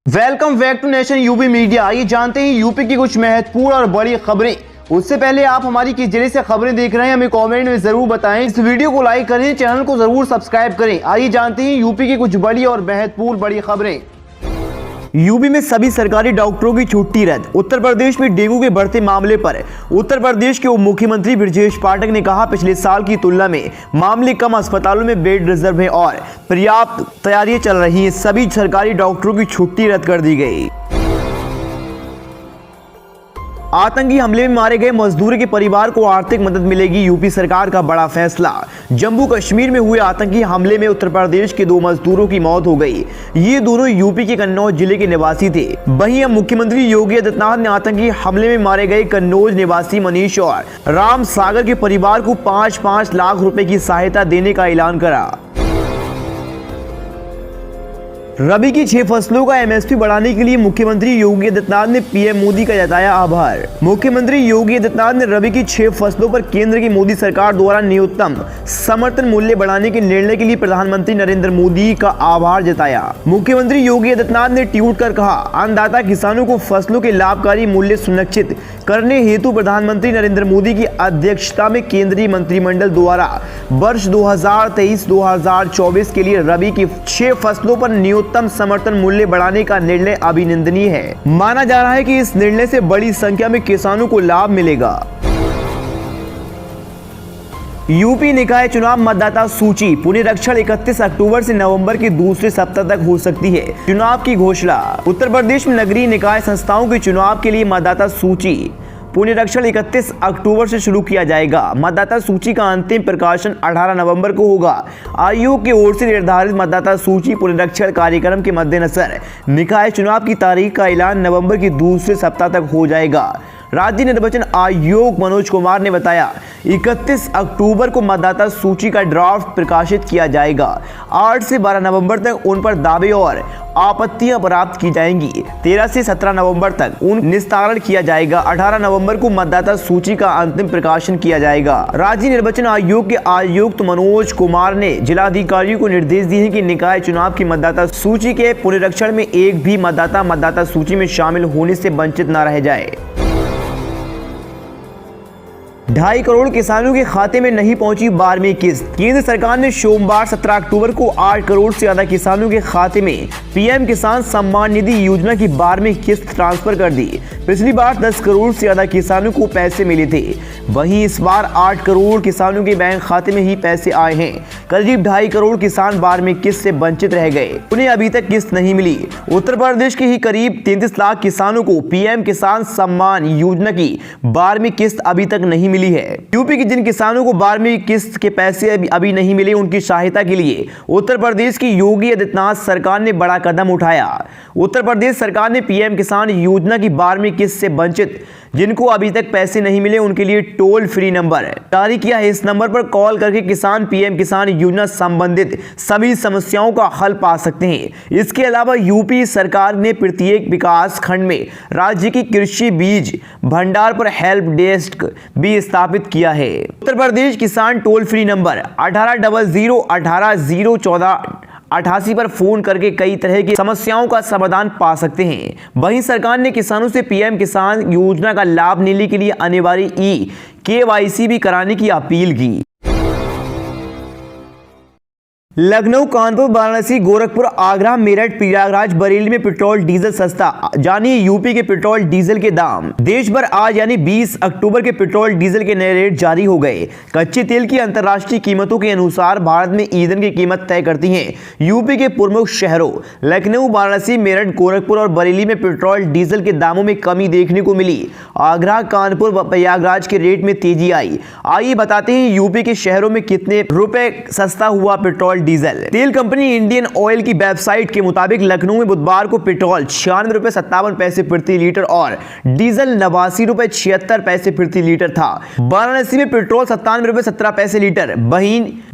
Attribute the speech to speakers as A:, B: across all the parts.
A: Welcome back to nation UP media. आइए जानते हैं यूपी की कुछ महत्वपूर्ण और बड़ी खबरें। उससे पहले आप हमारी किस जिले से खबरें देख रहे हैं हमें कमेंट में जरूर बताएं। इस वीडियो को लाइक करें, चैनल को जरूर सब्सक्राइब करें। आइए जानते हैं यूपी की कुछ बड़ी और महत्वपूर्ण बड़ी खबरें। यूपी में सभी सरकारी डॉक्टरों की छुट्टी रद्द। उत्तर प्रदेश में डेंगू के बढ़ते मामले पर उत्तर प्रदेश के उप मुख्यमंत्री ब्रजेश पाठक ने कहा, पिछले साल की तुलना में मामले कम, अस्पतालों में बेड रिजर्व है और पर्याप्त तैयारियां चल रही हैं। सभी सरकारी डॉक्टरों की छुट्टी रद्द कर दी गई। आतंकी हमले में मारे गए मजदूरों के परिवार को आर्थिक मदद मिलेगी, यूपी सरकार का बड़ा फैसला। जम्मू कश्मीर में हुए आतंकी हमले में उत्तर प्रदेश के 2 मजदूरों की मौत हो गई। ये दोनों यूपी के कन्नौज जिले के निवासी थे। वहीं अब मुख्यमंत्री योगी आदित्यनाथ ने आतंकी हमले में मारे गए कन्नौज निवासी मनीष और राम सागर के परिवार को 5-5 लाख रुपए की सहायता देने का ऐलान करा। रबी की 6 फसलों का एमएसपी बढ़ाने के लिए मुख्यमंत्री योगी आदित्यनाथ ने पीएम मोदी का जताया आभार। मुख्यमंत्री योगी आदित्यनाथ ने रबी की 6 फसलों पर केंद्र की मोदी सरकार द्वारा न्यूनतम समर्थन मूल्य बढ़ाने के निर्णय के लिए प्रधानमंत्री नरेंद्र मोदी का आभार जताया। मुख्यमंत्री योगी आदित्यनाथ ने ट्वीट कर कहा, अन्नदाता किसानों को फसलों के लाभकारी मूल्य सुनिश्चित करने हेतु प्रधानमंत्री नरेंद्र मोदी की अध्यक्षता में केंद्रीय मंत्रिमंडल द्वारा वर्ष 2023-2024 के लिए रबी की 6 फसलों पर न्यूनतम समर्थन मूल्य बढ़ाने का निर्णय अभिनंदनीय है। माना जा रहा है कि इस निर्णय से बड़ी संख्या में किसानों को लाभ मिलेगा। यूपी निकाय चुनाव मतदाता सूची पुनरीक्षण 31 अक्टूबर से नवंबर के दूसरे सप्ताह तक हो सकती है। चुनाव की घोषणा। उत्तर प्रदेश में नगरीय निकाय संस्थाओं के चुनाव के लिए मतदाता सूची पुनरीक्षण 31 अक्टूबर से शुरू किया जाएगा। मतदाता सूची का अंतिम प्रकाशन 18 नवंबर को होगा। आयोग की ओर से निर्धारित मतदाता सूची पुनरीक्षण कार्यक्रम के मद्देनजर निकाय चुनाव की तारीख का ऐलान नवंबर के दूसरे सप्ताह तक हो जाएगा। राज्य निर्वाचन आयोग मनोज कुमार ने बताया, 31 अक्टूबर को मतदाता सूची का ड्राफ्ट प्रकाशित किया जाएगा। 8 से 12 नवंबर तक उन पर दावे और आपत्तियां प्राप्त की जाएंगी। 13 से 17 नवंबर तक उन निस्तारण किया जाएगा। 18 नवंबर को मतदाता सूची का अंतिम प्रकाशन किया जाएगा। राज्य निर्वाचन आयोग के आयुक्त मनोज कुमार ने जिलाधिकारियों को निर्देश दिए हैं कि निकाय चुनाव की मतदाता सूची के पुनरीक्षण में एक भी मतदाता सूची में शामिल होने से वंचित न रह जाए। 2.5 करोड़ किसानों के खाते में नहीं पहुंची 12वीं किस्त। केंद्र सरकार ने सोमवार 17 अक्टूबर को 8 करोड़ से ज्यादा किसानों के खाते में पीएम किसान सम्मान निधि योजना की 12वीं किस्त ट्रांसफर कर दी। पिछली बार 10 करोड़ से ज्यादा किसानों को पैसे मिले थे, वहीं इस बार 8 करोड़ किसानों के बैंक खाते में ही पैसे आए हैं। करीब 2.5 करोड़ किसान 12वीं किस्त से वंचित रह गए, उन्हें अभी तक किस्त नहीं मिली। उत्तर प्रदेश के ही करीब 33 लाख किसानों को पीएम किसान सम्मान योजना की 12वीं किस्त अभी तक नहीं मिली है। यूपी के जिन किसानों को 12वीं किस्त के पैसे अभी नहीं मिले, उनकी सहायता के लिए उत्तर प्रदेश की योगी आदित्यनाथ सरकार ने बड़ा कदम उठाया। उत्तर प्रदेश सरकार ने पीएम किसान योजना की 12वीं किस्त से वंचित जिनको अभी तक पैसे नहीं मिले, उनके लिए टोल फ्री नंबर जारी किया है। इस नंबर पर कॉल करके किसान पीएम किसान योजना संबंधित सभी समस्याओं का हल पा सकते हैं। इसके अलावा यूपी सरकार ने प्रत्येक विकास खंड में राज्य की कृषि बीज भंडार पर हेल्प डेस्क भी स्थापित किया है। उत्तर प्रदेश किसान टोल फ्री नंबर 1800-18-014-88 पर फोन करके कई तरह की समस्याओं का समाधान पा सकते हैं। वहीं सरकार ने किसानों से पीएम किसान योजना का लाभ लेने के लिए अनिवार्य KYC भी कराने की अपील की। लखनऊ, कानपुर, वाराणसी, गोरखपुर, आगरा, मेरठ, प्रयागराज, बरेली में पेट्रोल डीजल सस्ता। जानिए यूपी के पेट्रोल डीजल के दाम। देश भर आज यानी 20 अक्टूबर के पेट्रोल डीजल के नए रेट जारी हो गए। कच्चे तेल की अंतर्राष्ट्रीय कीमतों के अनुसार भारत में ईंधन की कीमत तय करती हैं यूपी के प्रमुख शहरों लखनऊ, वाराणसी, मेरठ, गोरखपुर और बरेली में पेट्रोल डीजल के दामों में कमी देखने को मिली। आगरा, कानपुर व प्रयागराज के रेट में तेजी आई। आइए बताते हैं यूपी के शहरों में कितने रुपए सस्ता हुआ पेट्रोल डीजल। तेल कंपनी इंडियन ऑयल की वेबसाइट के मुताबिक लखनऊ में बुधवार को पेट्रोल 96 रुपए 57 पैसे प्रति लीटर और डीजल 89 रुपए 76 पैसे प्रति लीटर था। वाराणसी में पेट्रोल 97 रुपए 17 पैसे लीटर,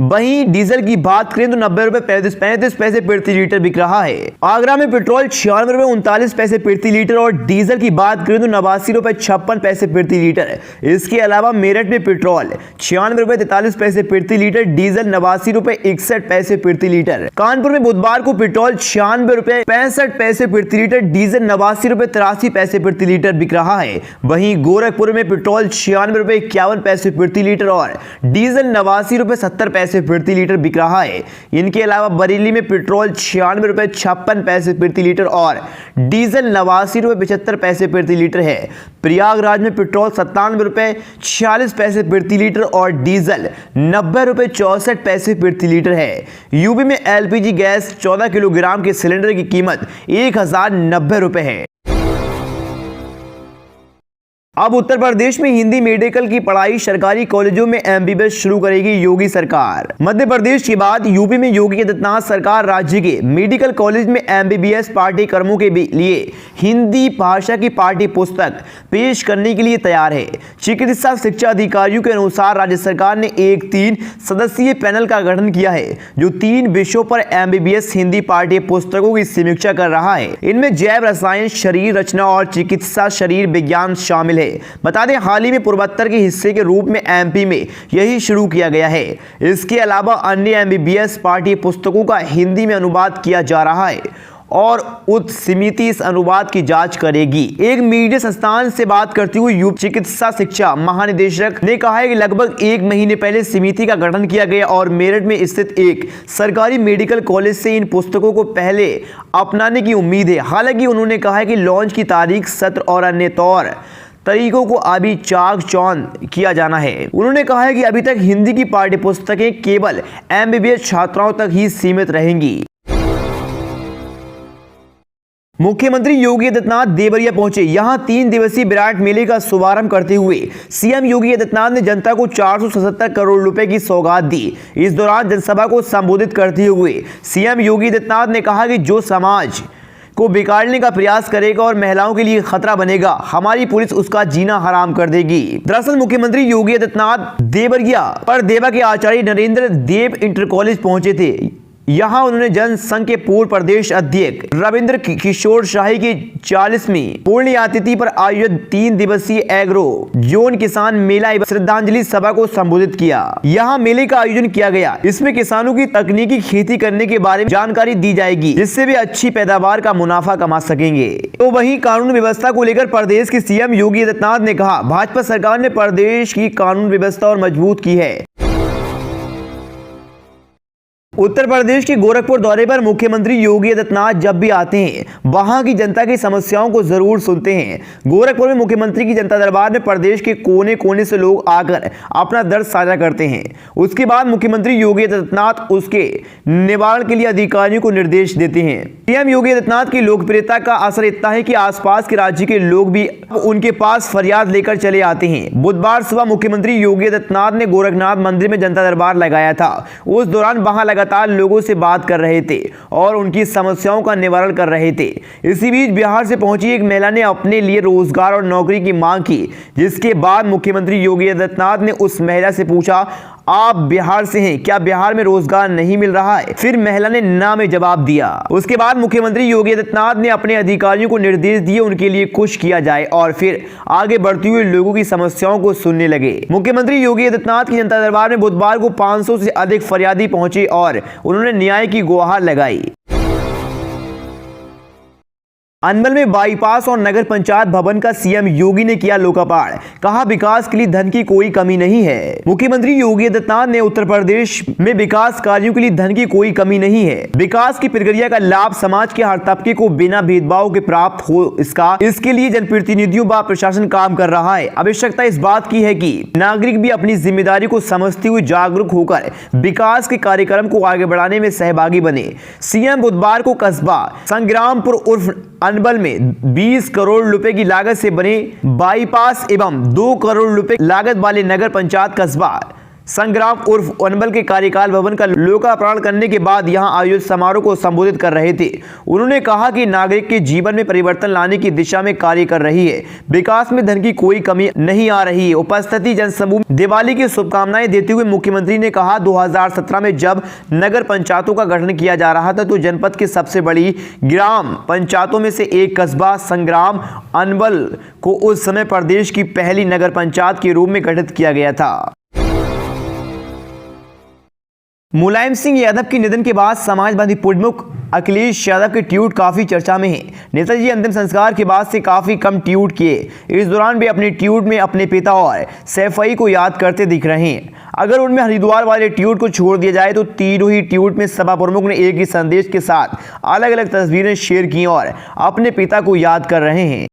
A: वहीं डीजल की बात करें तो 90 रुपए 35 पैसे प्रति लीटर बिक रहा है। आगरा में पेट्रोल 96 रुपए 39 पैसे प्रति लीटर और डीजल की बात करें तो 89 रुपए 56 पैसे प्रति लीटर। इसके अलावा मेरठ में पेट्रोल 96 रुपए 43 पैसे प्रति लीटर, डीजल 89 रुपए 61 पैसे पैसे प्रति लीटर। कानपुर में बुधवार को पेट्रोल 96 रुपए 65 पैसे प्रति लीटर, डीजल 89 रुपए 83 पैसे प्रति लीटर बिक रहा है। वहीं गोरखपुर में पेट्रोल 96 रुपए 51 पैसे प्रति लीटर और डीजल 89 रुपए 70 पैसे प्रति लीटर बिक रहा है। इनके अलावा बरेली में पेट्रोल 96 रुपए 56 पैसे प्रति लीटर और डीजल 89 रुपए 75 पैसे प्रति लीटर है। प्रयागराज में पेट्रोल 97 रुपए 46 पैसे प्रति लीटर और डीजल 90 रुपए 64 पैसे प्रति लीटर है। यूपी में एलपीजी गैस 14 किलोग्राम के सिलेंडर की कीमत 1090 रुपए है। अब उत्तर प्रदेश में हिंदी मेडिकल की पढ़ाई सरकारी कॉलेजों में एमबीबीएस शुरू करेगी योगी सरकार। मध्य प्रदेश के बाद यूपी में योगी आदित्यनाथ सरकार राज्य के मेडिकल कॉलेज में एमबीबीएस पाठ्यक्रमों के लिए हिंदी भाषा की पाठ्य पुस्तक पेश करने के लिए तैयार है। चिकित्सा शिक्षा अधिकारियों के अनुसार राज्य सरकार ने एक 3 सदस्यीय पैनल का गठन किया है जो 3 विषयों पर एमबीबीएस हिंदी पाठ्य पुस्तकों की समीक्षा कर रहा है। इनमें जैव रसायन, शरीर रचना और चिकित्सा शरीर विज्ञान शामिल है। बता दें, हाल ही में पूर्वोत्तर के हिस्से के रूप में एमपी में यही शुरू किया गया है। इसके अलावा अन्य एमबीबीएस पाठ्य पुस्तकों का हिंदी में अनुवाद किया जा रहा है और उच्च समिति इस अनुवाद की जांच करेगी। एक मीडिया संस्थान से बात करते हुए यूपी चिकित्सा शिक्षा महानिदेशक ने कहा है कि लगभग 1 महीने पहले समिति का गठन किया गया और मेरठ में स्थित एक सरकारी मेडिकल कॉलेज से इन पुस्तकों को पहले अपनाने की उम्मीद है। हालांकि उन्होंने कहा है कि लॉन्च की तारीख, सत्र और अन्य तौर तरीकों को अभी चाक चौंध किया जाना है। उन्होंने कहा है कि अभी तक हिंदी की पाठ्य पुस्तकें केवल एमबीबीएस छात्राओं तक ही सीमित रहेंगी। मुख्यमंत्री योगी आदित्यनाथ देवरिया पहुंचे। यहां 3 दिवसीय विराट मेले का शुभारंभ करते हुए सीएम योगी आदित्यनाथ ने जनता को 477 करोड़ रुपए की सौगात दी। इस दौरान जनसभा को संबोधित करते हुए सीएम योगी आदित्यनाथ ने कहा कि जो समाज को बिगाड़ने का प्रयास करेगा और महिलाओं के लिए खतरा बनेगा, हमारी पुलिस उसका जीना हराम कर देगी। दरअसल मुख्यमंत्री योगी आदित्यनाथ देवरिया पर देवा के आचार्य नरेंद्र देव इंटर कॉलेज पहुंचे थे। यहां उन्होंने जनसंघ के पूर्व प्रदेश अध्यक्ष रविंद्र किशोर शाही की 40वीं पुण्यतिथि पर आयोजित 3 दिवसीय एग्रो जोन किसान मेला एवं श्रद्धांजलि सभा को संबोधित किया। यहां मेले का आयोजन किया गया। इसमें किसानों की तकनीकी खेती करने के बारे में जानकारी दी जाएगी, जिससे वे अच्छी पैदावार का मुनाफा कमा सकेंगे। तो वहीं कानून व्यवस्था को लेकर प्रदेश के सीएम योगी आदित्यनाथ ने कहा, भाजपा सरकार ने प्रदेश की कानून व्यवस्था और मजबूत की है। उत्तर प्रदेश के गोरखपुर दौरे पर मुख्यमंत्री योगी आदित्यनाथ जब भी आते हैं वहां की जनता की समस्याओं को जरूर सुनते हैं। गोरखपुर में मुख्यमंत्री की जनता दरबार में प्रदेश के कोने कोने से लोग आकर अपना दर्द साझा करते हैं। उसके बाद मुख्यमंत्री योगी आदित्यनाथ उसके निवारण के लिए अधिकारियों को निर्देश देते हैं। सीएम योगी आदित्यनाथ की लोकप्रियता का असर इतना है कि आसपास के राज्य के लोग भी उनके पास फरियाद लेकर चले आते हैं। बुधवार सुबह मुख्यमंत्री योगी आदित्यनाथ ने गोरखनाथ मंदिर में जनता दरबार लगाया था। उस दौरान वहां लगातार लोगों से बात कर रहे थे और उनकी समस्याओं का निवारण कर रहे थे। इसी बीच बिहार से पहुंची एक महिला ने अपने लिए रोजगार और नौकरी की मांग की, जिसके बाद मुख्यमंत्री योगी आदित्यनाथ ने उस महिला से पूछा, आप बिहार से हैं, क्या बिहार में रोजगार नहीं मिल रहा है? फिर महिला ने ना में जवाब दिया। उसके बाद मुख्यमंत्री योगी आदित्यनाथ ने अपने अधिकारियों को निर्देश दिए उनके लिए कुछ किया जाए और फिर आगे बढ़ते हुए लोगों की समस्याओं को सुनने लगे। मुख्यमंत्री योगी आदित्यनाथ की जनता दरबार में बुधवार को 500 से अधिक फरियादी पहुंचे और उन्होंने न्याय की गुहार लगाई। अनमल में बाईपास और नगर पंचायत भवन का सीएम योगी ने किया लोकार्पण। कहा, विकास के लिए धन की कोई कमी नहीं है। मुख्यमंत्री योगी आदित्यनाथ ने उत्तर प्रदेश में विकास कार्यों के लिए धन की कोई कमी नहीं है। विकास की प्रक्रिया का लाभ समाज के हर तबके को बिना भेदभाव के प्राप्त हो, इसके लिए जनप्रतिनिधियों व प्रशासन काम कर रहा है। आवश्यकता इस बात की है कि नागरिक भी अपनी जिम्मेदारी को समझते हुए जागरूक होकर विकास के कार्यक्रम को आगे बढ़ाने में सहभागी बने। सीएम बुधवार को कस्बा संग्रामपुर उर्फ अनबल में 20 करोड़ रुपए की लागत से बने बाईपास एवं 2 करोड़ रुपए लागत वाले नगर पंचायत कस्बा संग्राम उर्फ अनबल के कार्यकाल भवन का लोकार्पण करने के बाद यहां आयोजित समारोह को संबोधित कर रहे थे। उन्होंने कहा कि नागरिक के जीवन में परिवर्तन लाने की दिशा में कार्य कर रही है। विकास में धन की कोई कमी नहीं आ रही है। उपस्थिति जनसमूह दिवाली की शुभकामनाएं देते हुए मुख्यमंत्री ने कहा, 2017 में जब नगर पंचायतों का गठन किया जा रहा था तो जनपद की सबसे बड़ी ग्राम पंचायतों में से एक कस्बा संग्राम अनबल को उस समय प्रदेश की पहली नगर पंचायत के रूप में गठित किया गया था। मुलायम सिंह यादव के निधन के बाद समाजवादी प्रमुख अखिलेश यादव के ट्वीट काफी चर्चा में हैं। नेताजी अंतिम संस्कार के बाद से काफी कम ट्वीट किए। इस दौरान वे अपने ट्वीट में अपने पिता और सैफई को याद करते दिख रहे हैं। अगर उनमें हरिद्वार वाले ट्वीट को छोड़ दिया जाए तो तीनों ही ट्वीट में सपा प्रमुख ने एक ही संदेश के साथ अलग अलग तस्वीरें शेयर की और अपने पिता को याद कर रहे हैं।